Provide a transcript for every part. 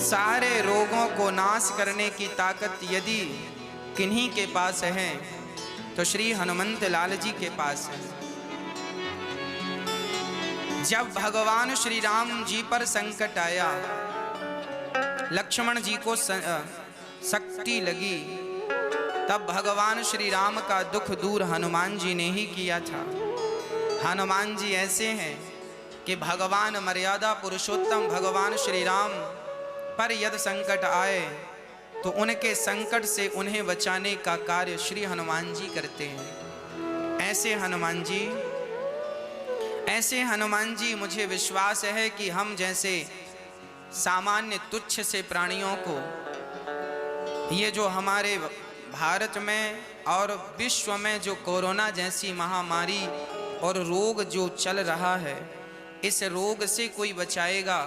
सारे रोगों को नाश करने की ताकत यदि किन्हीं के पास है तो श्री हनुमंत लाल जी के पास है। जब भगवान श्री राम जी पर संकट आया, लक्ष्मण जी को शक्ति लगी, तब भगवान श्री राम का दुख दूर हनुमान जी ने ही किया था। हनुमान जी ऐसे हैं कि भगवान मर्यादा पुरुषोत्तम भगवान श्री राम पर यदि संकट आए तो उनके संकट से उन्हें बचाने का कार्य श्री हनुमान जी करते हैं। ऐसे हनुमान जी मुझे विश्वास है कि हम जैसे सामान्य तुच्छ से प्राणियों को, ये जो हमारे भारत में और विश्व में जो कोरोना जैसी महामारी और रोग जो चल रहा है, इस रोग से कोई बचाएगा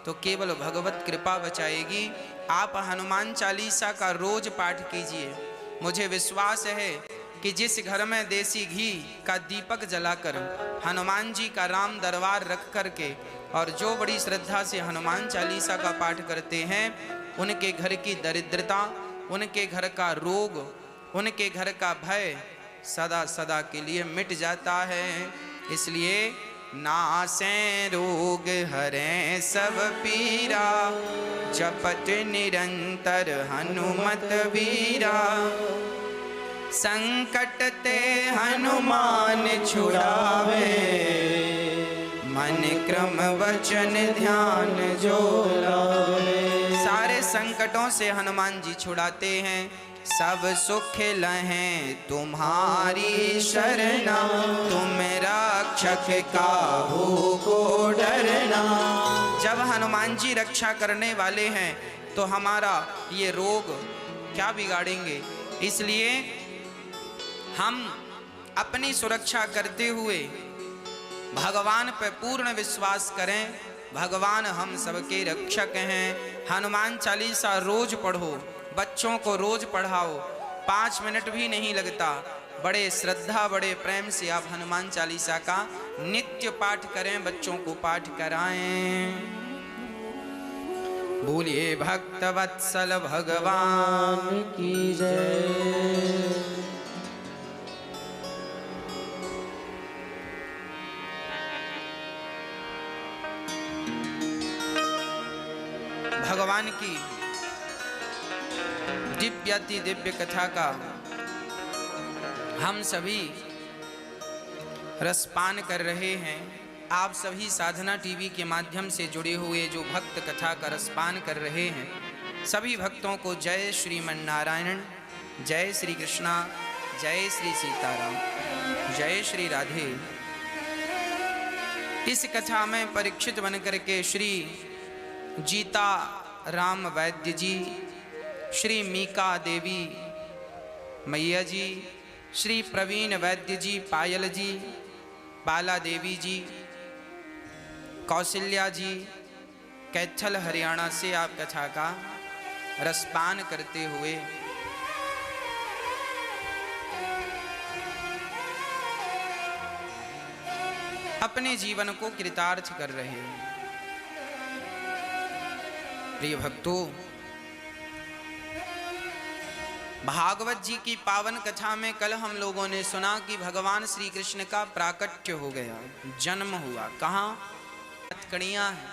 तो केवल भगवत कृपा बचाएगी। आप हनुमान चालीसा का रोज पाठ कीजिए। मुझे विश्वास है कि जिस घर में देसी घी का दीपक जलाकर हनुमान जी का राम दरबार रख करके और जो बड़ी श्रद्धा से हनुमान चालीसा का पाठ करते हैं, उनके घर की दरिद्रता, उनके घर का रोग, उनके घर का भय सदा सदा के लिए मिट जाता है। इसलिए नासें रोग हरें सब पीरा, जपत निरंतर हनुमत वीरा। संकट ते हनुमान छुड़ावे, मन क्रम वचन ध्यान जो लावे। सारे संकटों से हनुमान जी छुड़ाते हैं। सब सुख लहें तुम्हारी शरणा, तुम रक्षक काहू को डरना। जब हनुमान जी रक्षा करने वाले हैं तो हमारा ये रोग क्या बिगाड़ेंगे। इसलिए हम अपनी सुरक्षा करते हुए भगवान पर पूर्ण विश्वास करें। भगवान हम सबके रक्षक हैं। हनुमान चालीसा रोज पढ़ो, बच्चों को रोज पढ़ाओ, 5 मिनट भी नहीं लगता। बड़े श्रद्धा बड़े प्रेम से आप हनुमान चालीसा का नित्य पाठ करें, बच्चों को पाठ कराएं। बोलिए भक्त वत्सल भगवान की जय। भगवान की दिव्य अति दिव्य कथा का हम सभी रसपान कर रहे हैं। आप सभी साधना टीवी के माध्यम से जुड़े हुए जो भक्त कथा का रसपान कर रहे हैं, सभी भक्तों को जय श्रीमन नारायण, जय श्री कृष्णा, जय श्री सीताराम, जय श्री राधे। इस कथा में परीक्षित बनकर के श्री जीता राम वैद्य जी, श्री मीका देवी मैया जी, श्री प्रवीण वैद्य जी पायल जी, बाला देवी जी, कौशल्या जी, कैथल हरियाणा से आप कथा का रसपान करते हुए अपने जीवन को कृतार्थ कर रहे हैं। प्रिय भक्तों, भागवत जी की पावन कथा में कल हम लोगों ने सुना कि भगवान श्री कृष्ण का प्राकट्य हो गया, जन्म हुआ। कहाँ? हथकड़ियाँ हैं,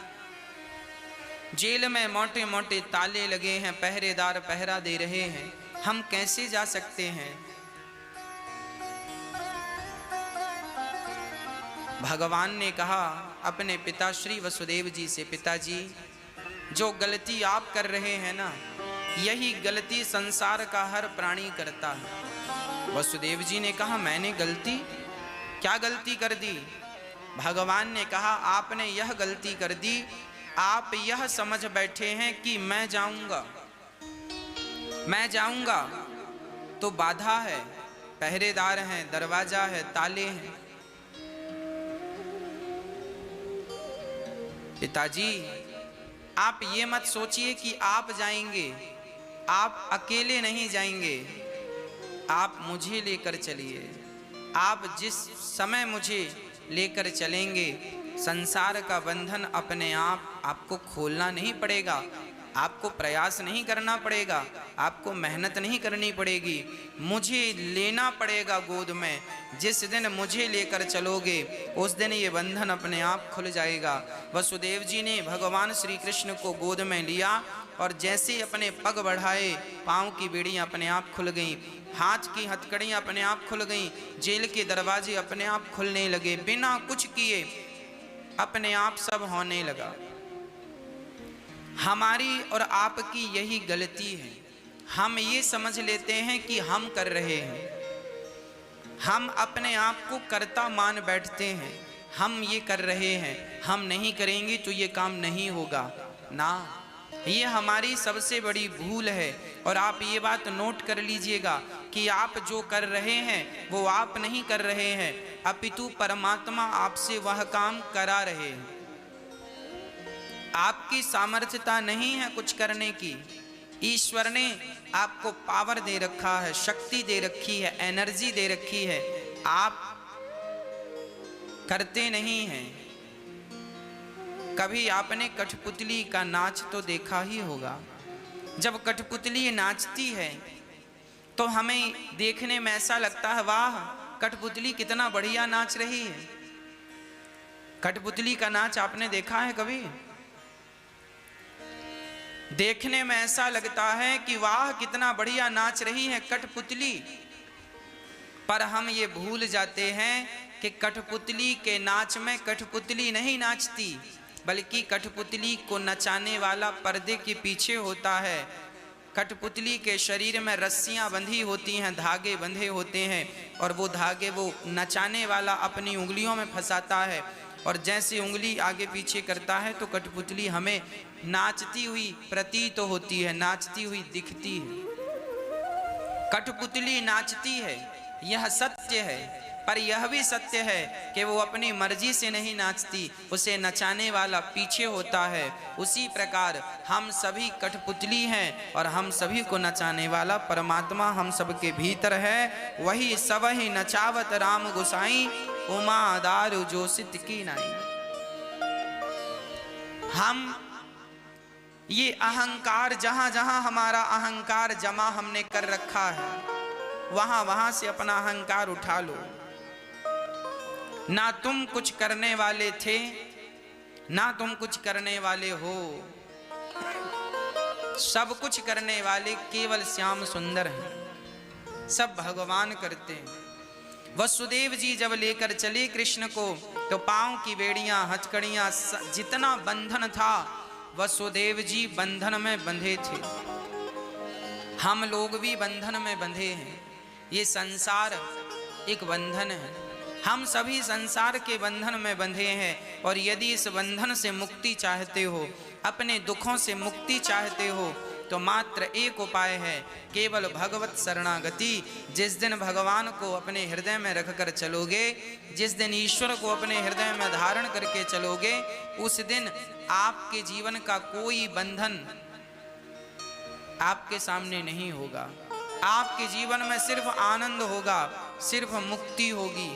जेल में मोटे मोटे ताले लगे हैं, पहरेदार पहरा दे रहे हैं। हम कैसे जा सकते हैं? भगवान ने कहा अपने पिता श्री वसुदेव जी से, पिताजी जो गलती आप कर रहे हैं ना, यही गलती संसार का हर प्राणी करता है। वसुदेव जी ने कहा मैंने गलती? क्या गलती कर दी? भगवान ने कहा आपने यह गलती कर दी, आप यह समझ बैठे हैं कि मैं जाऊंगा तो बाधा है, पहरेदार हैं, दरवाजा है, ताले हैं। पिताजी आप ये मत सोचिए कि आप जाएंगे, आप अकेले नहीं जाएंगे, आप मुझे लेकर चलिए। आप जिस समय मुझे लेकर चलेंगे, संसार का बंधन अपने आप आपको खोलना नहीं पड़ेगा। आपको प्रयास नहीं करना पड़ेगा, आपको मेहनत नहीं करनी पड़ेगी, मुझे लेना पड़ेगा गोद में। जिस दिन मुझे लेकर चलोगे उस दिन ये बंधन अपने आप खुल जाएगा। वसुदेव जी ने भगवान श्री कृष्ण को गोद में लिया और जैसे अपने पग बढ़ाए, पाँव की बेड़ियाँ अपने आप खुल गईं, हाथ की हथकड़ियाँ अपने आप खुल गईं, जेल के दरवाजे अपने आप खुलने लगे, बिना कुछ किए अपने आप सब होने लगा। हमारी और आपकी यही गलती है, हम ये समझ लेते हैं कि हम कर रहे हैं, हम अपने आप को कर्ता मान बैठते हैं, हम ये कर रहे हैं, हम नहीं करेंगे तो ये काम नहीं होगा ना। ये हमारी सबसे बड़ी भूल है। और आप ये बात नोट कर लीजिएगा कि आप जो कर रहे हैं वो आप नहीं कर रहे हैं, अपितु परमात्मा आपसे वह काम करा रहे हैं। आपकी सामर्थ्यता नहीं है कुछ करने की, ईश्वर ने आपको पावर दे रखा है, शक्ति दे रखी है, एनर्जी दे रखी है, आप करते नहीं हैं। कभी आपने कठपुतली का नाच तो देखा ही होगा। जब कठपुतली नाचती है तो हमें देखने में ऐसा लगता है, वाह कठपुतली कितना बढ़िया नाच रही है। कठपुतली का नाच आपने देखा है कभी? देखने में ऐसा लगता है कि वाह कितना बढ़िया नाच रही है कठपुतली, पर हम ये भूल जाते हैं कि कठपुतली के नाच में कठपुतली नहीं नाचती, बल्कि कठपुतली को नचाने वाला पर्दे के पीछे होता है। कठपुतली के शरीर में रस्सियां बंधी होती हैं, धागे बंधे होते हैं, और वो धागे वो नचाने वाला अपनी उंगलियों में फंसाता है, और जैसे उंगली आगे पीछे करता है तो कठपुतली हमें नाचती हुई प्रतीत होती है, नाचती हुई दिखती है। कठपुतली नाचती है, यह सत्य है, पर यह भी सत्य है कि वो अपनी मर्जी से नहीं नाचती, उसे नचाने वाला पीछे होता है। उसी प्रकार हम सभी कठपुतली हैं और हम सभी को नचाने वाला परमात्मा हम सबके भीतर है। वही सब ही नचावत राम गोसाई, उमा दारु जोसित की नाई। हम ये अहंकार, जहां जहां हमारा अहंकार जमा हमने कर रखा है, वहां वहां से अपना अहंकार उठा लो। ना तुम कुछ करने वाले थे, ना तुम कुछ करने वाले हो, सब कुछ करने वाले केवल श्याम सुंदर हैं, सब भगवान करते हैं। वसुदेव जी जब लेकर चले कृष्ण को तो पांव की बेड़ियां, हथकड़ियां, जितना बंधन था वसुदेव जी बंधन में बंधे थे। हम लोग भी बंधन में बंधे हैं। ये संसार एक बंधन है, हम सभी संसार के बंधन में बंधे हैं। और यदि इस बंधन से मुक्ति चाहते हो, अपने दुखों से मुक्ति चाहते हो, तो मात्र एक उपाय है, केवल भगवत शरणागति। जिस दिन भगवान को अपने हृदय में रखकर चलोगे, जिस दिन ईश्वर को अपने हृदय में धारण करके चलोगे, उस दिन आपके जीवन का कोई बंधन आपके सामने नहीं होगा। आपके जीवन में सिर्फ आनंद होगा, सिर्फ मुक्ति होगी।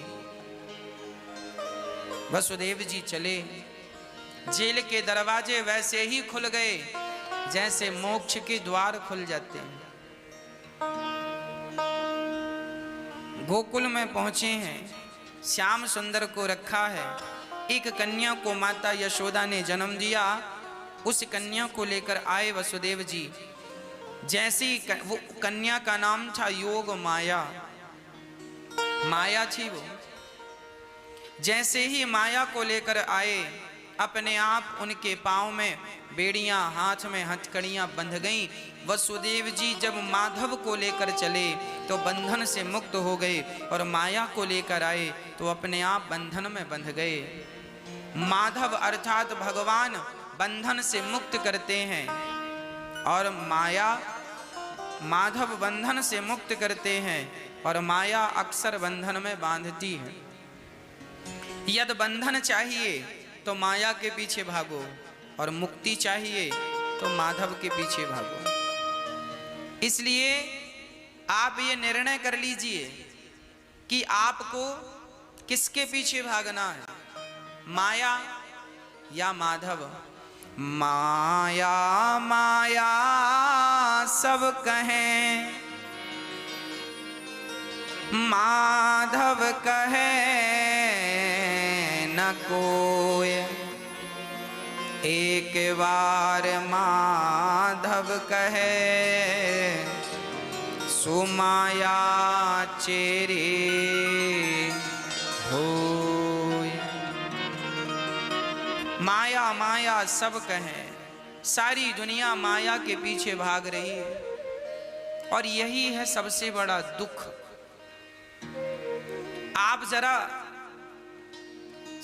वसुदेव जी चले, जेल के दरवाजे वैसे ही खुल गए जैसे मोक्ष के द्वार खुल जाते हैं। गोकुल में पहुंचे हैं, श्याम सुंदर को रखा है। एक कन्या को माता यशोदा ने जन्म दिया, उस कन्या को लेकर आए वसुदेव जी। जैसे वो कन्या का नाम था योग माया, माया थी वो। जैसे ही माया को लेकर आए, अपने आप उनके पांव में बेड़ियां, हाथ में हथकड़ियां बंध गईं। वसुदेव जी जब माधव को लेकर चले तो बंधन से मुक्त हो गए, और माया को लेकर आए तो अपने आप बंधन में बंध गए। माधव अर्थात भगवान बंधन से मुक्त करते हैं, और माया, माधव बंधन से मुक्त करते हैं, और माया अक्सर बंधन में बांधती है। यदि बंधन चाहिए तो माया के पीछे भागो, और मुक्ति चाहिए तो माधव के पीछे भागो। इसलिए आप ये निर्णय कर लीजिए कि आपको किसके पीछे भागना है, माया या माधव। माया माया सब कहें, माधव कहे न कोय। एक बार माधव कहे सुमाया चेरे होय। माया माया सब कहें, सारी दुनिया माया के पीछे भाग रही है और यही है सबसे बड़ा दुख। आप जरा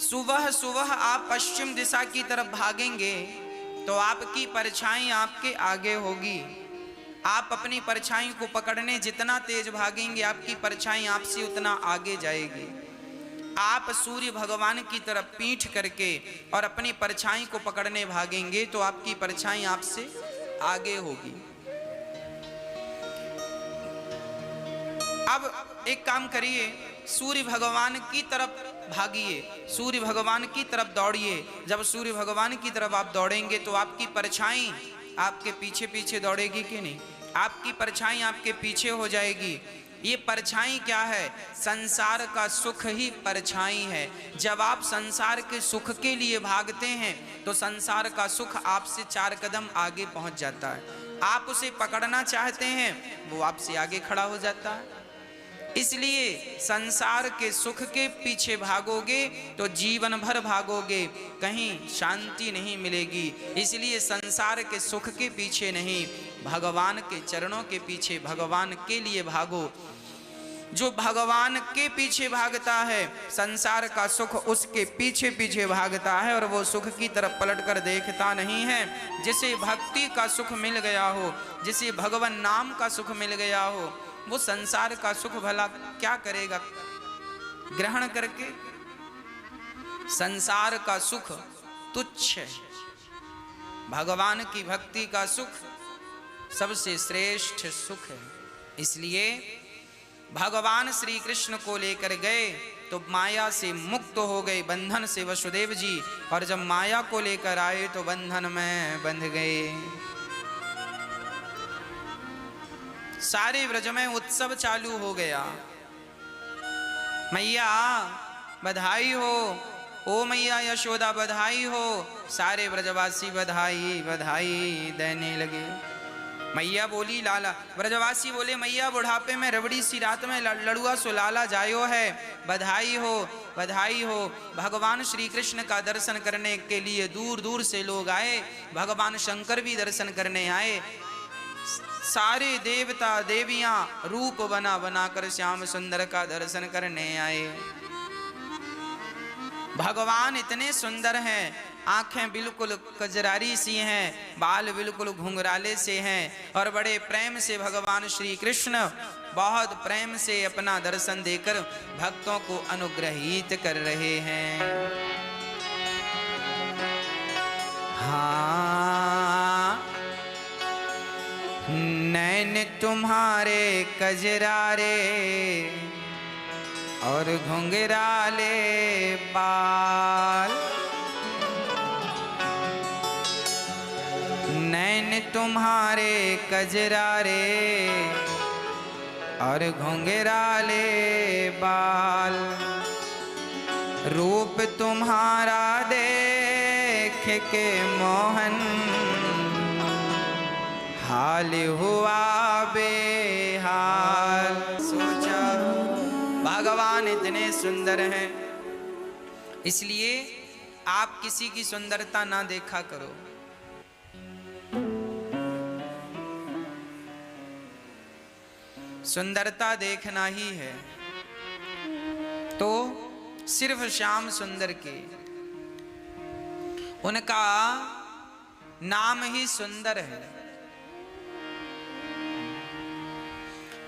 सुबह सुबह आप पश्चिम दिशा की तरफ भागेंगे तो आपकी परछाई आपके आगे होगी। आप अपनी परछाई को पकड़ने जितना तेज भागेंगे आपकी परछाई आपसे उतना आगे जाएगी। आप सूर्य भगवान की तरफ पीठ करके और अपनी परछाई को पकड़ने भागेंगे तो आपकी परछाई आपसे आगे होगी। अब एक काम करिए, सूर्य भगवान की तरफ भागिए, सूर्य भगवान की तरफ दौड़िए। जब सूर्य भगवान की तरफ आप दौड़ेंगे तो आपकी परछाई आपके पीछे पीछे दौड़ेगी कि नहीं? आपकी परछाई आपके पीछे हो जाएगी। ये परछाई क्या है? संसार का सुख ही परछाई है। जब आप संसार के सुख के लिए भागते हैं तो संसार का सुख आपसे 4 कदम आगे पहुंच जाता है। आप उसे पकड़ना चाहते हैं, वो आपसे आगे खड़ा हो जाता है। इसलिए संसार के सुख के पीछे भागोगे तो जीवन भर भागोगे, कहीं शांति नहीं मिलेगी। इसलिए संसार के सुख के पीछे नहीं, भगवान के चरणों के पीछे, भगवान के लिए भागो। जो भगवान के पीछे भागता है संसार का सुख उसके पीछे पीछे भागता है और वो सुख की तरफ पलट कर देखता नहीं है। जिसे भक्ति का सुख मिल गया हो, जिसे भगवान नाम का सुख मिल गया हो, वो संसार का सुख भला क्या करेगा ग्रहण करके? संसार का सुख तुच्छ है, भगवान की भक्ति का सुख सबसे श्रेष्ठ सुख है। इसलिए भगवान श्री कृष्ण को लेकर गए तो माया से मुक्त हो गए, बंधन से वसुदेव जी, और जब माया को लेकर आए तो बंधन में बंध गए। सारे ब्रज में उत्सव चालू हो गया। मैया बधाई हो, ओ मैया यशोदा बधाई हो। सारे ब्रजवासी बधाई बधाई देने लगे। मैया बोली लाला, ब्रजवासी बोले मैया बुढ़ापे में रबड़ी सी रात में लड़ुआ सो लाला जायो है, बधाई हो बधाई हो। भगवान श्री कृष्ण का दर्शन करने के लिए दूर दूर से लोग आए, भगवान शंकर भी दर्शन करने आए। सारे देवता देवियां रूप बना बना कर श्याम सुंदर का दर्शन करने आए। भगवान इतने सुंदर हैं, आंखें बिल्कुल कजरारी सी हैं, बाल बिल्कुल घुंघराले से हैं और बड़े प्रेम से भगवान श्री कृष्ण बहुत प्रेम से अपना दर्शन देकर भक्तों को अनुग्रहित कर रहे हैं। हाँ, नैन तुम्हारे कजरारे और घुंघराले बाल, नैन तुम्हारे कजरारे और घुंघराले बाल, रूप तुम्हारा देख के मोहन हाल हुआ बेहाल। सोचा भगवान इतने सुंदर हैं, इसलिए आप किसी की सुंदरता ना देखा करो। सुंदरता देखना ही है तो सिर्फ श्याम सुंदर के, उनका नाम ही सुंदर है,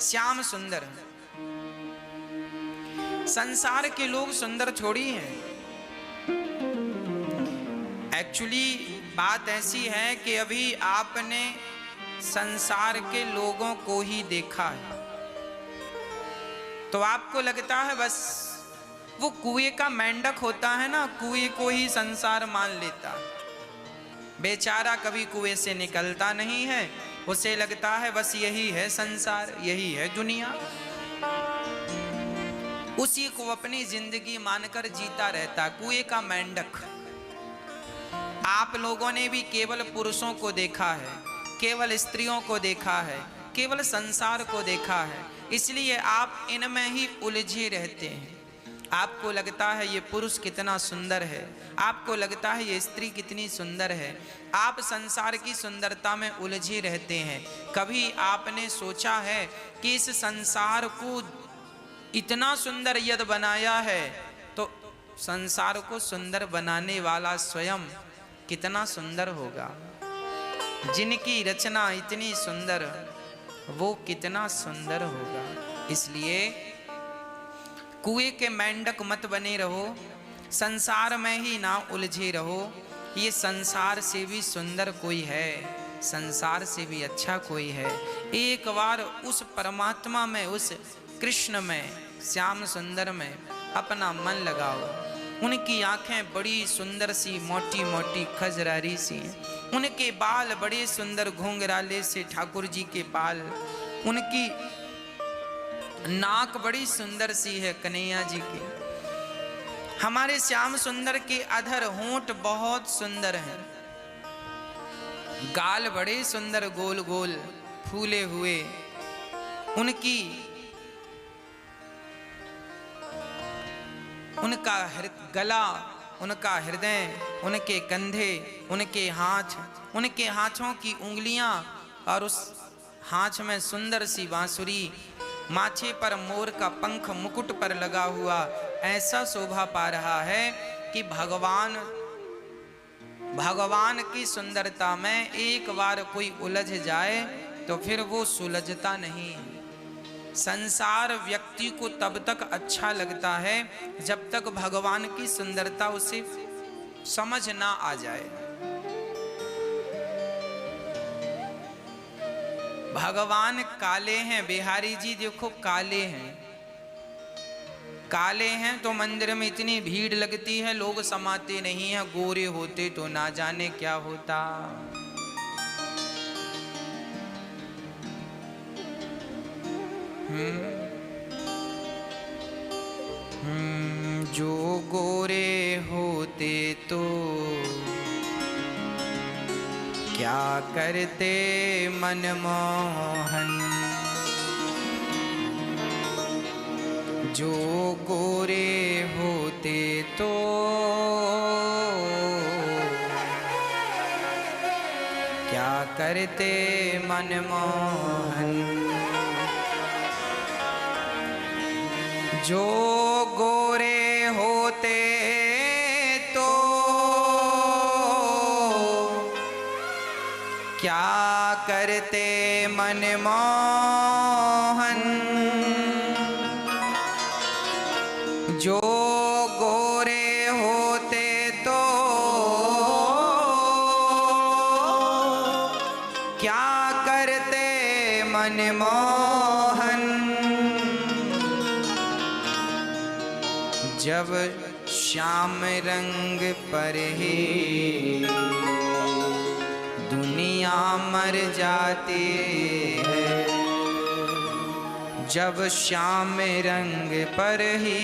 श्याम सुंदर। संसार के लोग सुंदर थोड़ी हैं। एक्चुअली बात ऐसी है कि अभी आपने संसार के लोगों को ही देखा है तो आपको लगता है बस वो कुएं का मेंढक होता है ना, कुएं को ही संसार मान लेता है। बेचारा कभी कुएं से निकलता नहीं है, उसे लगता है बस यही है संसार, यही है दुनिया, उसी को अपनी जिंदगी मानकर जीता रहता, कुएं का मेंढक। आप लोगों ने भी केवल पुरुषों को देखा है, केवल स्त्रियों को देखा है, केवल संसार को देखा है, इसलिए आप इनमें ही उलझे रहते हैं। आपको लगता है ये पुरुष कितना सुंदर है, आपको लगता है ये स्त्री कितनी सुंदर है, आप संसार की सुंदरता में उलझे रहते हैं। कभी आपने सोचा है कि इस संसार को इतना सुंदर यदि बनाया है तो संसार को सुंदर बनाने वाला स्वयं कितना सुंदर होगा। जिनकी रचना इतनी सुंदर, वो कितना सुंदर होगा। इसलिए कुएं के मेंढक मत बने रहो, संसार में ही ना उलझे रहो। ये संसार से भी सुंदर कोई है, संसार से भी अच्छा कोई है। एक बार उस परमात्मा में, उस कृष्ण में, श्याम सुंदर में अपना मन लगाओ। उनकी आंखें बड़ी सुंदर सी मोटी मोटी खजरारी सी हैं, उनके बाल बड़े सुंदर घुंघराले से ठाकुर जी के बाल, उनकी नाक बड़ी सुंदर सी है कन्हैया जी की। हमारे श्याम सुंदर के अधर होंठ बहुत सुंदर हैं, गाल बड़े सुंदर गोल गोल फूले हुए, उनका गला, उनका हृदय, उनके कंधे, उनके हाथ, उनके हाथों की उंगलियां और उस हाथ में सुंदर सी बांसुरी, माथे पर मोर का पंख मुकुट पर लगा हुआ, ऐसा शोभा पा रहा है कि भगवान की सुंदरता में एक बार कोई उलझ जाए तो फिर वो सुलझता नहीं है। संसार व्यक्ति को तब तक अच्छा लगता है जब तक भगवान की सुंदरता उसे समझ ना आ जाए। भगवान काले हैं, बिहारी जी देखो काले हैं, काले हैं तो मंदिर में इतनी भीड़ लगती है, लोग समाते नहीं हैं। गोरे होते तो ना जाने क्या होता। जो गोरे होते तो क्या करते मनमोहन, जो गोरे होते तो क्या करते मनमोहन, जो गोरे होते तो क्या करते मनमोहन, जो गोरे होते तो क्या करते मनमोहन, जब श्याम रंग पर ही दुनिया मर जाती है, जब श्याम रंग पर ही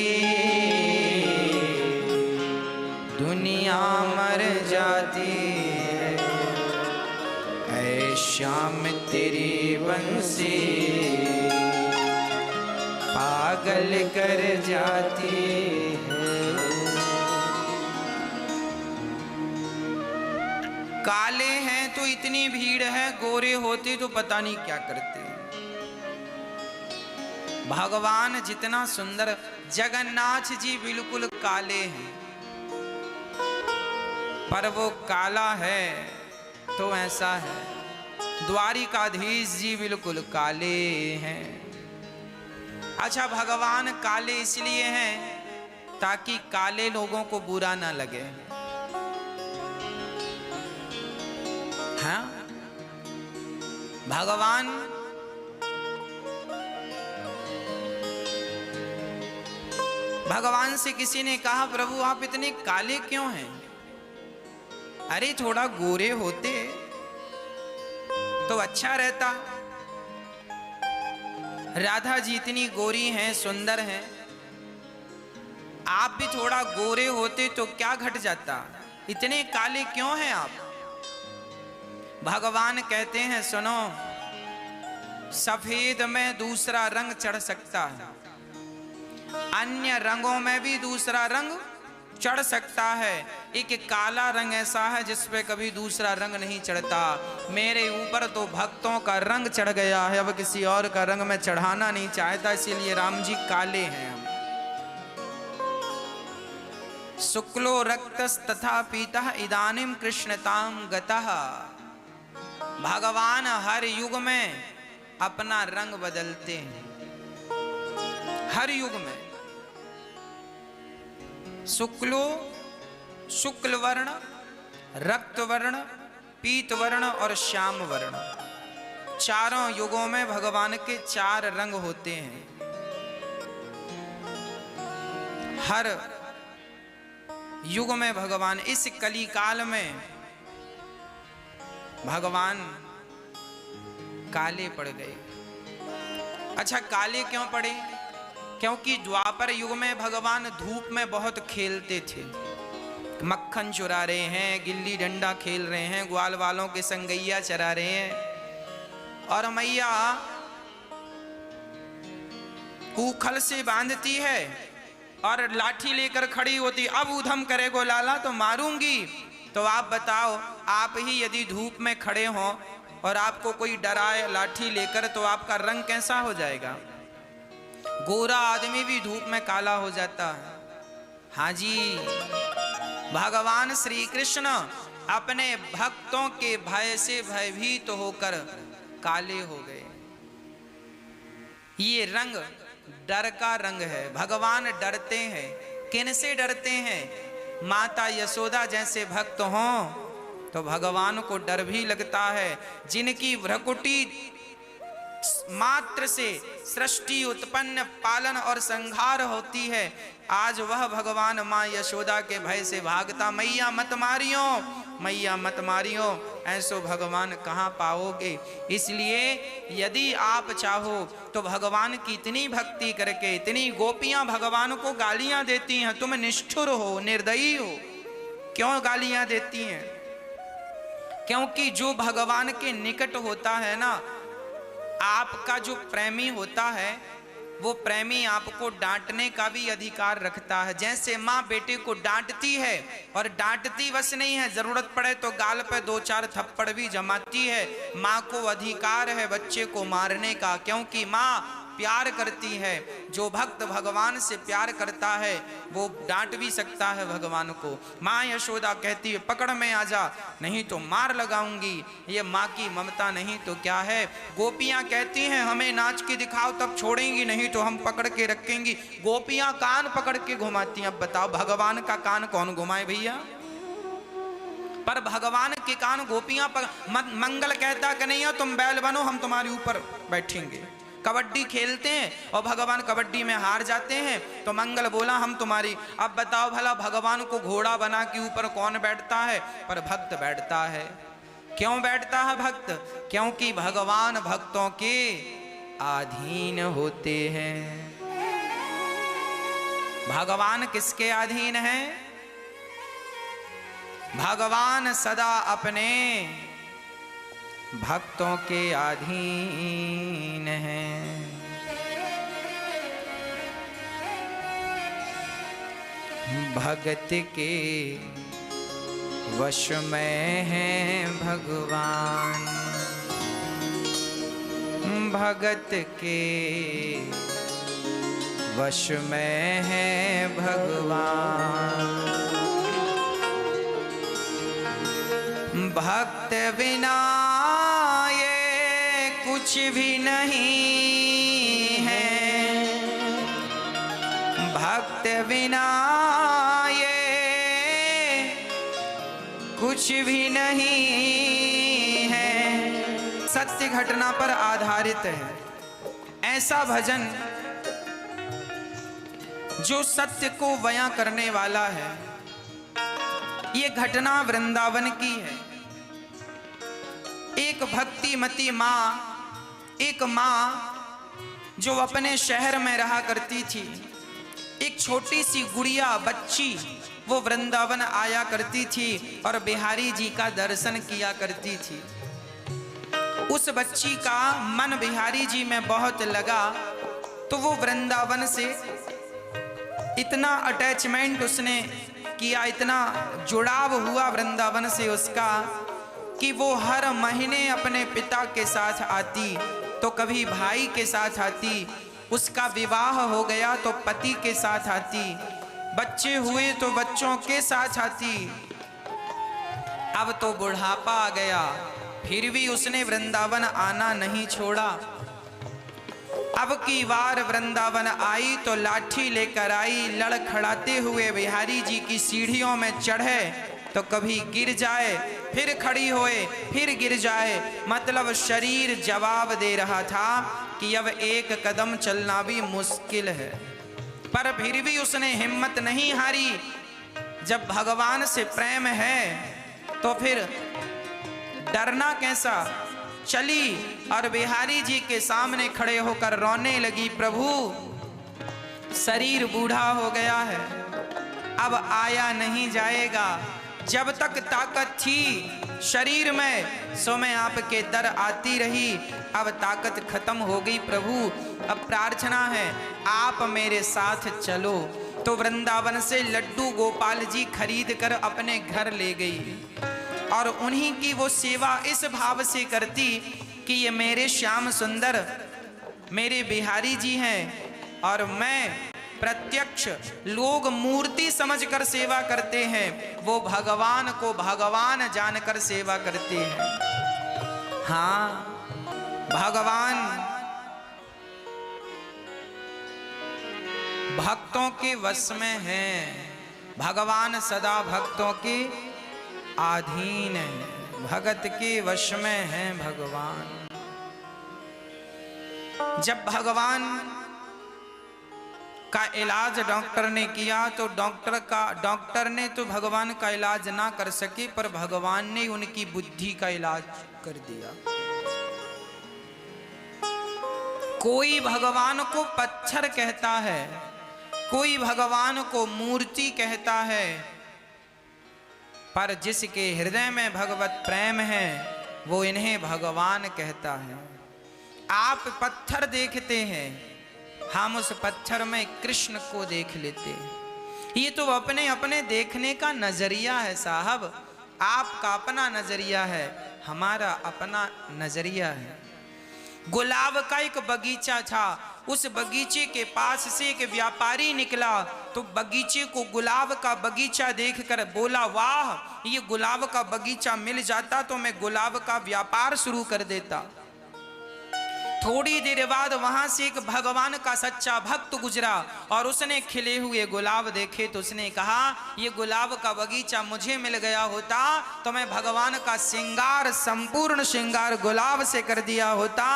दुनिया मर जाती है, ऐ श्याम तेरी बंसी पागल कर जाती है। काले हैं तो इतनी भीड़ है, गोरे होते तो पता नहीं क्या करते। भगवान जितना सुंदर, जगन्नाथ जी बिल्कुल काले हैं, पर वो काला है तो ऐसा है। द्वारिकाधीश जी बिल्कुल काले हैं। अच्छा, भगवान काले इसलिए हैं ताकि काले लोगों को बुरा ना लगे। हाँ, भगवान से किसी ने कहा प्रभु आप इतने काले क्यों हैं? अरे थोड़ा गोरे होते तो अच्छा रहता। राधा जी इतनी गोरी हैं, सुंदर हैं, आप भी थोड़ा गोरे होते तो क्या घट जाता, इतने काले क्यों हैं आप? भगवान कहते हैं सुनो, सफेद में दूसरा रंग चढ़ सकता है, अन्य रंगों में भी दूसरा रंग चढ़ सकता है, एक काला रंग ऐसा है जिस पे कभी दूसरा रंग नहीं चढ़ता। मेरे ऊपर तो भक्तों का रंग चढ़ गया है, अब किसी और का रंग मैं चढ़ाना नहीं चाहता, इसीलिए राम जी काले हैं हम। शुक्लो रक्तस तथा पीतः इदानीम कृष्णताम गतः। भगवान हर युग में अपना रंग बदलते हैं, हर युग में। शुक्लो शुक्ल वर्ण, रक्त वर्ण, पीत वर्ण और श्याम वर्ण, चारों युगों में भगवान के 4 रंग होते हैं। हर युग में भगवान, इस कली काल में भगवान काले पड़ गए। अच्छा, काले क्यों पड़े? क्योंकि द्वापर युग में भगवान धूप में बहुत खेलते थे, मक्खन चुरा रहे हैं, गिल्ली डंडा खेल रहे हैं, ग्वाल वालों के संग गैया चरा रहे हैं, और मैया ऊखल से बांधती है और लाठी लेकर खड़ी होती, अब उधम करेगो लाला तो मारूंगी। तो आप बताओ, आप ही यदि धूप में खड़े हो और आपको कोई डराए लाठी लेकर, तो आपका रंग कैसा हो जाएगा? गोरा आदमी भी धूप में काला हो जाता है। हाँ जी, भगवान श्री कृष्ण अपने भक्तों के भय से भयभीत होकर काले हो गए। ये रंग डर का रंग है, भगवान डरते हैं। किन से डरते हैं? माता यशोदा जैसे भक्त हों तो भगवान को डर भी लगता है। जिनकी भ्रकुटी मात्र से सृष्टि उत्पन्न, पालन और संहार होती है, आज वह भगवान माँ यशोदा के भय से भागता। मैया मत मारियो, मैया मत मारियो, ऐसो भगवान कहाँ पाओगे। इसलिए यदि आप चाहो तो भगवान की इतनी भक्ति करके, इतनी गोपियां भगवान को गालियां देती हैं, तुम निष्ठुर हो, निर्दयी हो। क्यों गालियां देती हैं? क्योंकि जो भगवान के निकट होता है ना, आपका जो प्रेमी होता है, वो प्रेमी आपको डांटने का भी अधिकार रखता है। जैसे माँ बेटे को डांटती है और डांटती बस नहीं है, जरूरत पड़े तो गाल पे 2-4 थप्पड़ भी जमाती है। माँ को अधिकार है बच्चे को मारने का, क्योंकि माँ प्यार करती है। जो भक्त भगवान से प्यार करता है वो डांट भी सकता है भगवान को। माँ यशोदा कहती है पकड़ में आ जा, नहीं तो मार लगाऊंगी। ये माँ की ममता नहीं तो क्या है। गोपियाँ कहती हैं हमें नाच के दिखाओ तब छोड़ेंगी, नहीं तो हम पकड़ के रखेंगी। गोपियाँ कान पकड़ के घुमाती हैं। अब बताओ भगवान का कान कौन घुमाए भैया? पर भगवान के कान गोपियाँ मंगल कहता कि नहीं तुम बैल बनो, हम तुम्हारे ऊपर बैठेंगे। कबड्डी खेलते हैं और भगवान कबड्डी में हार जाते हैं तो मंगल बोला हम तुम्हारी। अब बताओ भला भगवान को घोड़ा बना के ऊपर कौन बैठता है? पर भक्त बैठता है। क्यों बैठता है भक्त? क्योंकि भगवान भक्तों के अधीन होते हैं। भगवान किसके अधीन हैं? भगवान सदा अपने भक्तों के अधीन हैं। भगत के वश में हैं भगवान, भगत के वश में हैं भगवान। भक्त बिना ये कुछ भी नहीं है, भक्त बिना ये कुछ भी नहीं है। सत्य घटना पर आधारित है ऐसा भजन जो सत्य को बयां करने वाला है। ये घटना वृंदावन की है। एक भक्तिमती माँ, एक माँ जो अपने शहर में रहा करती थी, एक छोटी सी गुड़िया बच्ची वो वृंदावन आया करती थी और बिहारी जी का दर्शन किया करती थी। उस बच्ची का मन बिहारी जी में बहुत लगा, तो वो वृंदावन से इतना अटैचमेंट उसने किया, इतना जुड़ाव हुआ वृंदावन से उसका, कि वो हर महीने अपने पिता के साथ आती, तो कभी भाई के साथ आती, उसका विवाह हो गया तो पति के साथ आती, बच्चे हुए तो बच्चों के साथ आती। अब तो बुढ़ापा आ गया, फिर भी उसने वृंदावन आना नहीं छोड़ा। अब की बार वृंदावन आई तो लाठी लेकर आई, लड़खड़ाते हुए बिहारी जी की सीढ़ियों में चढ़े तो कभी गिर जाए, फिर खड़ी होए, फिर गिर जाए, मतलब शरीर जवाब दे रहा था कि अब एक कदम चलना भी मुश्किल है। पर फिर भी उसने हिम्मत नहीं हारी। जब भगवान से प्रेम है तो फिर डरना कैसा। चली और बिहारी जी के सामने खड़े होकर रोने लगी, प्रभु शरीर बूढ़ा हो गया है, अब आया नहीं जाएगा। जब तक ताकत थी शरीर में सो मैं आपके दर आती रही, अब ताकत खत्म हो गई प्रभु, अब प्रार्थना है आप मेरे साथ चलो। तो वृंदावन से लड्डू गोपाल जी खरीद कर अपने घर ले गई और उन्हीं की वो सेवा इस भाव से करती कि ये मेरे श्याम सुंदर मेरे बिहारी जी हैं और मैं प्रत्यक्ष, लोग मूर्ति समझकर सेवा करते हैं, वो भगवान को भगवान जानकर सेवा करते हैं। हाँ, भगवान भक्तों के वश में हैं, भगवान सदा भक्तों के अधीन है, भगत के वश में हैं भगवान। जब भगवान का इलाज डॉक्टर ने किया तो डॉक्टर ने तो भगवान का इलाज ना कर सके, पर भगवान ने उनकी बुद्धि का इलाज कर दिया। कोई भगवान को पत्थर कहता है, कोई भगवान को मूर्ति कहता है, पर जिसके हृदय में भगवत प्रेम है वो इन्हें भगवान कहता है। आप पत्थर देखते हैं, हम उस पत्थर में कृष्ण को देख लेते हैं। ये तो अपने अपने देखने का नजरिया है साहब, आपका अपना नजरिया है, हमारा अपना नजरिया है। गुलाब का एक बगीचा था, उस बगीचे के पास से एक व्यापारी निकला तो बगीचे को गुलाब का बगीचा देखकर बोला, वाह ये गुलाब का बगीचा मिल जाता तो मैं गुलाब का व्यापार शुरू कर देता। थोड़ी देर बाद वहां से एक भगवान का सच्चा भक्त गुजरा और उसने खिले हुए गुलाब देखे तो उसने कहा, ये गुलाब का बगीचा मुझे मिल गया होता तो मैं भगवान का श्रृंगार, संपूर्ण श्रृंगार गुलाब से कर दिया होता।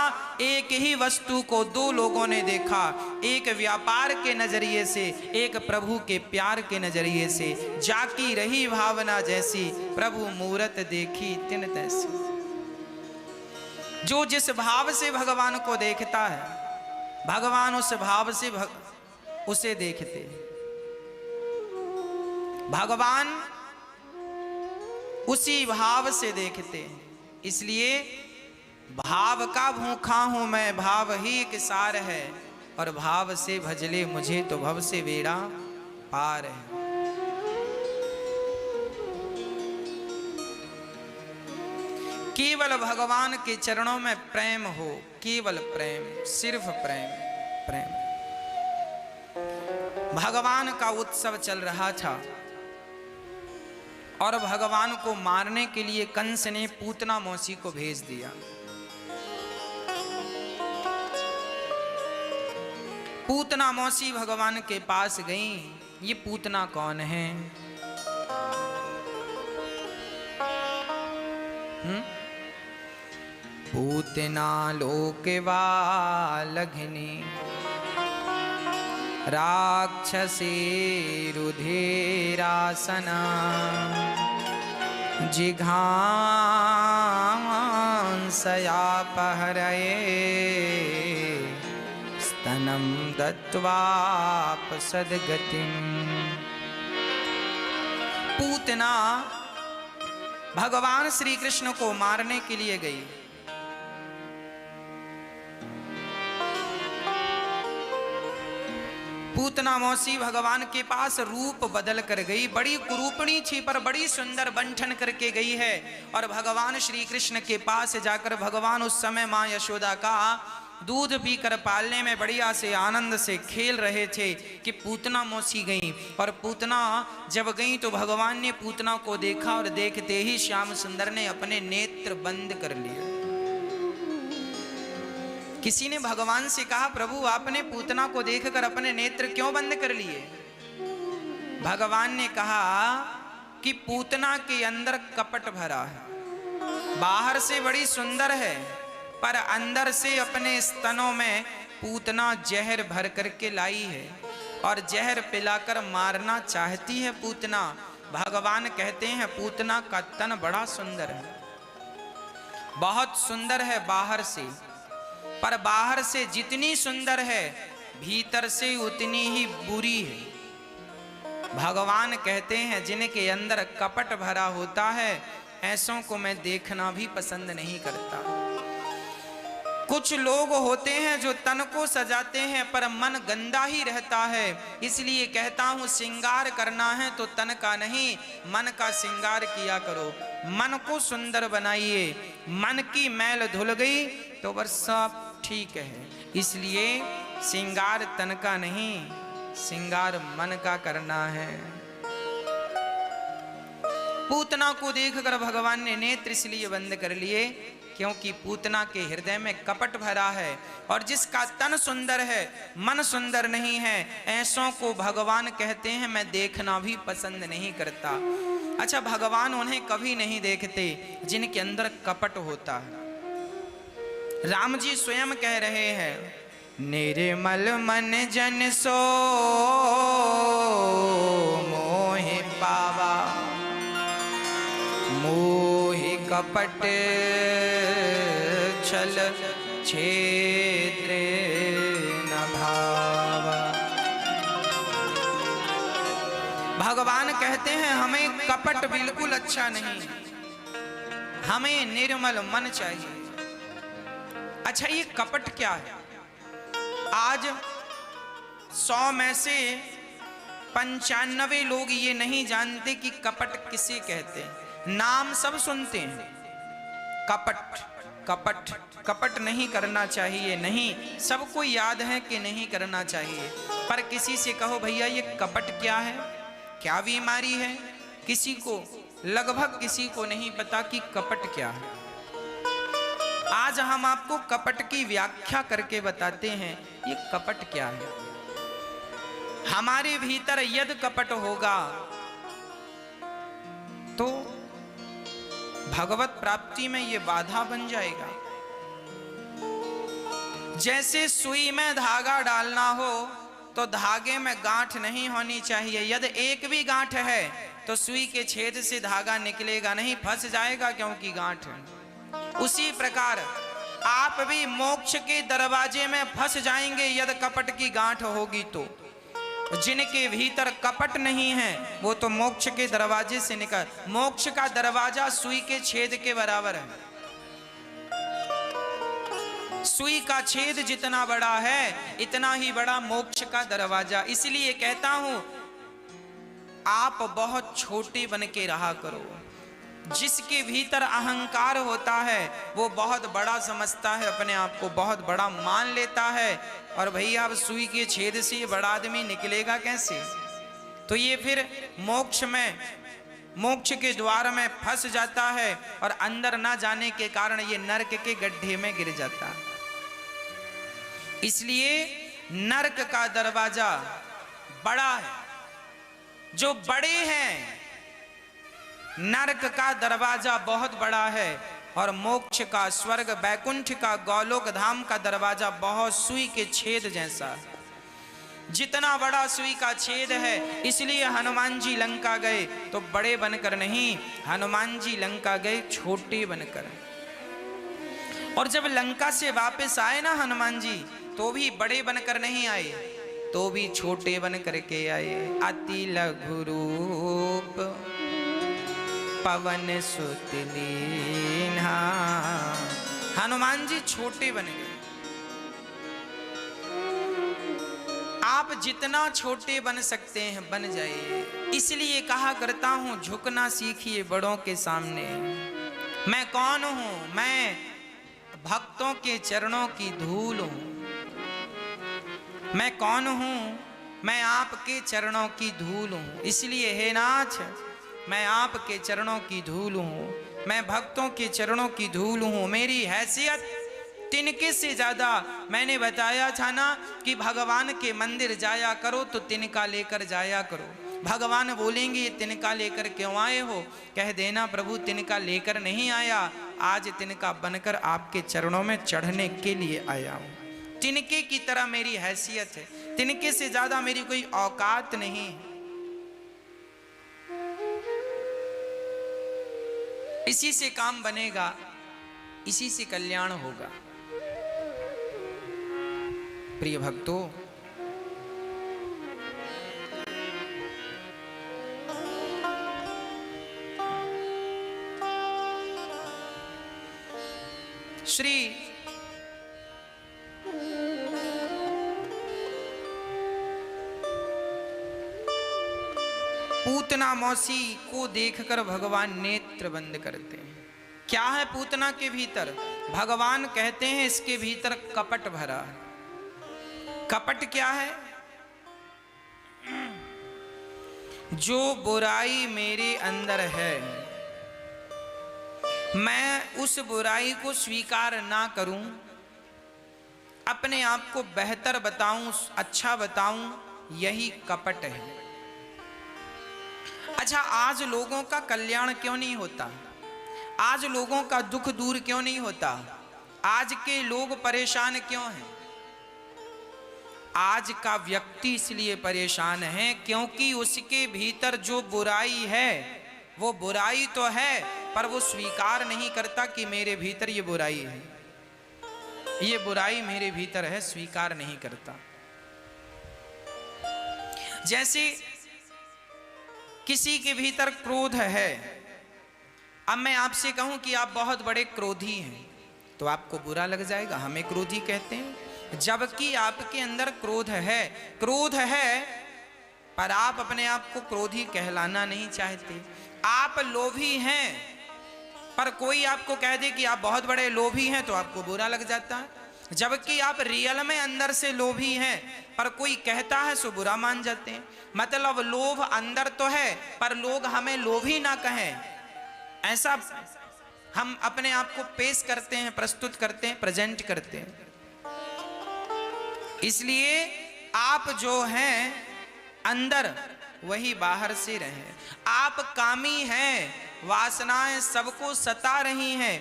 एक ही वस्तु को दो लोगों ने देखा, एक व्यापार के नजरिए से, एक प्रभु के प्यार के नजरिए से। जाकी रही भावना जैसी, प्रभु मूरत देखी तिन तैसी। जो जिस भाव से भगवान को देखता है, भगवान उस भाव से उसे देखते। भगवान उसी भाव से देखते। इसलिए भाव का भूखा हूं मैं, भाव ही एक सार है, और भाव से भजले मुझे तो भव से बेड़ा पार है। केवल भगवान के चरणों में प्रेम हो, केवल प्रेम, सिर्फ प्रेम, प्रेम। भगवान का उत्सव चल रहा था और भगवान को मारने के लिए कंस ने पूतना मौसी को भेज दिया। पूतना मौसी भगवान के पास गई। ये पूतना कौन है? पूतना लोकवालघिनी राक्षसी रुधिरासना जिघांसयापहरये स्तनं दत्वापसद्गतिम्। पूतना भगवान श्री कृष्ण को मारने के लिए गई। पूतना मौसी भगवान के पास रूप बदल कर गई। बड़ी कुरूपणी थी पर बड़ी सुंदर बंठन करके गई है। और भगवान श्री कृष्ण के पास जाकर भगवान उस समय माँ यशोदा का दूध पीकर पालने में बढ़िया से आनंद से खेल रहे थे कि पूतना मौसी गई। और पूतना जब गई तो भगवान ने पूतना को देखा और देखते ही श्याम सुंदर ने अपने नेत्र बंद कर लिए। किसी ने भगवान से कहा, प्रभु आपने पूतना को देखकर अपने नेत्र क्यों बंद कर लिए? भगवान ने कहा कि पूतना के अंदर कपट भरा है। बाहर से बड़ी सुंदर है पर अंदर से अपने स्तनों में पूतना जहर भर करके लाई है और जहर पिलाकर मारना चाहती है पूतना। भगवान कहते हैं पूतना का तन बड़ा सुंदर है, बहुत सुंदर है बाहर से, पर बाहर से जितनी सुंदर है भीतर से उतनी ही बुरी है। भगवान कहते हैं जिनके अंदर कपट भरा होता है ऐसों को मैं देखना भी पसंद नहीं करता। कुछ लोग होते हैं जो तन को सजाते हैं पर मन गंदा ही रहता है। इसलिए कहता हूं श्रृंगार करना है तो तन का नहीं मन का श्रृंगार किया करो। मन को सुंदर बनाइए। मन की मैल धुल गई तो बस सब ठीक है। इसलिए श्रृंगार तन का नहीं श्रृंगार मन का करना है। पूतना को देखकर भगवान ने नेत्र इसलिए बंद कर लिए क्योंकि पूतना के हृदय में कपट भरा है। और जिसका तन सुंदर है मन सुंदर नहीं है ऐसों को भगवान कहते हैं मैं देखना भी पसंद नहीं करता। अच्छा, भगवान उन्हें कभी नहीं देखते जिनके अंदर कपट होता है। राम जी स्वयं कह रहे हैं, निर्मल मन जन सो मोहि पावा, मोहि कपट छल छेत्र न भावा। भगवान कहते हैं हमें कपट बिल्कुल अच्छा नहीं, हमें निर्मल मन चाहिए। अच्छा, ये कपट क्या है? आज 100 में से 95 लोग ये नहीं जानते कि कपट किसे कहते हैं। नाम सब सुनते हैं, कपट कपट कपट नहीं करना चाहिए, नहीं, सबको याद है कि नहीं करना चाहिए। पर किसी से कहो भैया ये कपट क्या है, क्या बीमारी है, किसी को लगभग किसी को नहीं पता कि कपट क्या है। आज हम आपको कपट की व्याख्या करके बताते हैं ये कपट क्या है। हमारे भीतर यदि कपट होगा तो भगवत प्राप्ति में ये बाधा बन जाएगा। जैसे सुई में धागा डालना हो तो धागे में गांठ नहीं होनी चाहिए। यदि एक भी गांठ है तो सुई के छेद से धागा निकलेगा नहीं, फंस जाएगा क्योंकि गांठ है। उसी प्रकार आप भी मोक्ष के दरवाजे में फंस जाएंगे यदि कपट की गांठ होगी तो। जिनके भीतर कपट नहीं है वो तो मोक्ष के दरवाजे से निकल, मोक्ष का दरवाजा सुई के छेद के बराबर है। सुई का छेद जितना बड़ा है इतना ही बड़ा मोक्ष का दरवाजा। इसलिए कहता हूं आप बहुत छोटे बन के रहा करो। जिसके भीतर अहंकार होता है वो बहुत बड़ा समझता है, अपने आप को बहुत बड़ा मान लेता है। और भैया अब सुई के छेद से बड़ा आदमी निकलेगा कैसे? तो ये फिर मोक्ष में, मोक्ष के द्वार में फंस जाता है और अंदर ना जाने के कारण ये नरक के गड्ढे में गिर जाता है। इसलिए नरक का दरवाजा बड़ा है। जो बड़े हैं, नरक का दरवाजा बहुत बड़ा है और मोक्ष का, स्वर्ग बैकुंठ का, गौलोक धाम का दरवाजा बहुत सुई के छेद जैसा है। जितना बड़ा सुई का छेद है, इसलिए हनुमान जी लंका गए तो बड़े बनकर नहीं, हनुमान जी लंका गए छोटे बनकर। और जब लंका से वापस आए ना हनुमान जी, तो भी बड़े बनकर नहीं आए, तो भी छोटे बन करके आए। अति लघु रूप पवन सुत लीन्हा, हनुमान जी छोटे बन गए। आप जितना छोटे बन सकते हैं बन जाइए। इसलिए कहा करता हूं, झुकना सीखिए बड़ों के सामने। मैं कौन हूं? मैं भक्तों के चरणों की धूल हूं। मैं कौन हूं? मैं आपके चरणों की धूल हूं। इसलिए हे नाथ, मैं आपके चरणों की धूल हूं, मैं भक्तों के चरणों की धूल हूं। मेरी हैसियत तिनके से ज्यादा, मैंने बताया था ना कि भगवान के मंदिर जाया करो तो तिनका लेकर जाया करो। भगवान बोलेंगे ये तिनका लेकर क्यों आए हो? कह देना प्रभु तिनका लेकर नहीं आया, आज तिनका बनकर आपके चरणों में चढ़ने के लिए आया हूं। तिनके की तरह मेरी हैसियत है, तिनके से ज्यादा मेरी कोई औकात नहीं। इसी से काम बनेगा, इसी से कल्याण होगा। प्रिय भक्तों, श्री पूतना मौसी को देखकर भगवान नेत्र बंद करते हैं। क्या है पूतना के भीतर? भगवान कहते हैं इसके भीतर कपट भरा है। कपट क्या है? जो बुराई मेरे अंदर है, मैं उस बुराई को स्वीकार ना करूं, अपने आप को बेहतर बताऊं, अच्छा बताऊं, यही कपट है। अच्छा, आज लोगों का कल्याण क्यों नहीं होता? आज लोगों का दुख दूर क्यों नहीं होता? आज के लोग परेशान क्यों हैं? आज का व्यक्ति इसलिए परेशान है क्योंकि उसके भीतर जो बुराई है, वो बुराई तो है पर वो स्वीकार नहीं करता कि मेरे भीतर ये बुराई है, ये बुराई मेरे भीतर है, स्वीकार नहीं करता। जैसे किसी के भीतर क्रोध है, अब मैं आपसे कहूं कि आप बहुत बड़े क्रोधी हैं तो आपको बुरा लग जाएगा, हमें क्रोधी कहते हैं। जबकि आपके अंदर क्रोध है पर आप अपने आप को क्रोधी कहलाना नहीं चाहते। आप लोभी हैं पर कोई आपको कह दे कि आप बहुत बड़े लोभी हैं तो आपको बुरा लग जाता है। जबकि आप रियल में अंदर से लोभी हैं पर कोई कहता है सो बुरा मान जाते हैं। मतलब लोभ अंदर तो है पर लोग हमें लोभी ना कहें, ऐसा हम अपने आप को पेश करते हैं, प्रस्तुत करते हैं, प्रेजेंट करते हैं। इसलिए आप जो हैं अंदर वही बाहर से रहे। आप कामी हैं, वासनाएं सबको सता रही हैं,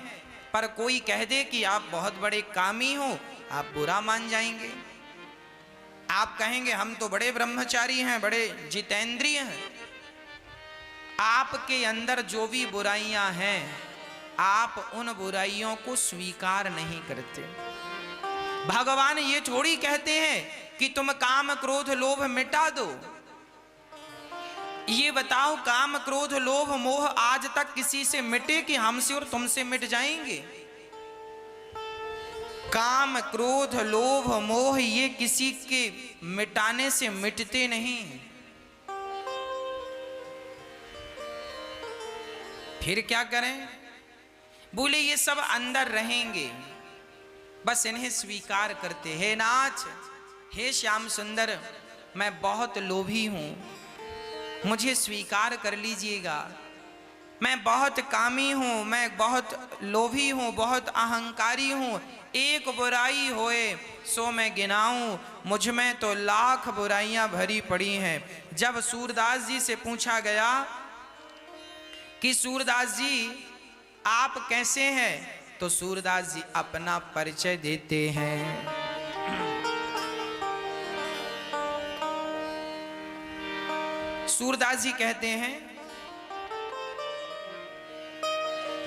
पर कोई कह दे कि आप बहुत बड़े कामी हो, आप बुरा मान जाएंगे। आप कहेंगे हम तो बड़े ब्रह्मचारी हैं, बड़े जितेंद्रिय हैं। आपके अंदर जो भी बुराइयां हैं, आप उन बुराइयों को स्वीकार नहीं करते। भगवान ये थोड़ी कहते हैं कि तुम काम क्रोध लोभ मिटा दो। ये बताओ, काम क्रोध लोभ मोह आज तक किसी से मिटे कि हमसे और तुमसे मिट जाएंगे? काम क्रोध लोभ मोह ये किसी के मिटाने से मिटते नहीं। फिर क्या करें? बोले ये सब अंदर रहेंगे, बस इन्हें स्वीकार करते। हे नाथ, हे श्याम सुंदर, मैं बहुत लोभी हूं, मुझे स्वीकार कर लीजिएगा। मैं बहुत कामी हूं, मैं बहुत लोभी हूं, बहुत अहंकारी हूं। एक बुराई होए सो मैं गिनाऊं, मुझ में तो लाख बुराइयां भरी पड़ी हैं। जब सूरदास जी से पूछा गया कि सूरदास जी आप कैसे हैं, तो सूरदास जी अपना परिचय देते हैं। सूरदास जी कहते हैं,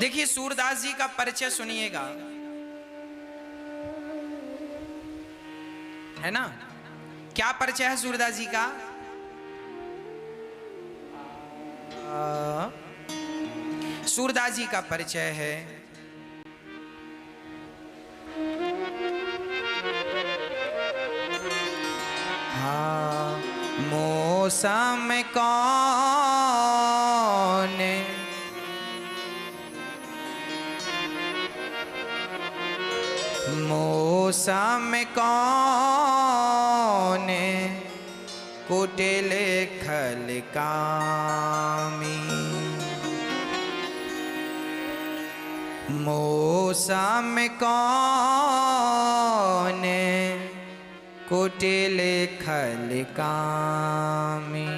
देखिए सूरदास जी का परिचय सुनिएगा, है ना। क्या परिचय है सूरदास जी का? सूरदास जी का परिचय है, मौसम कौन मौसम कौन कुटिल खल कामी, मौसम कौन कुटिल खल कामी।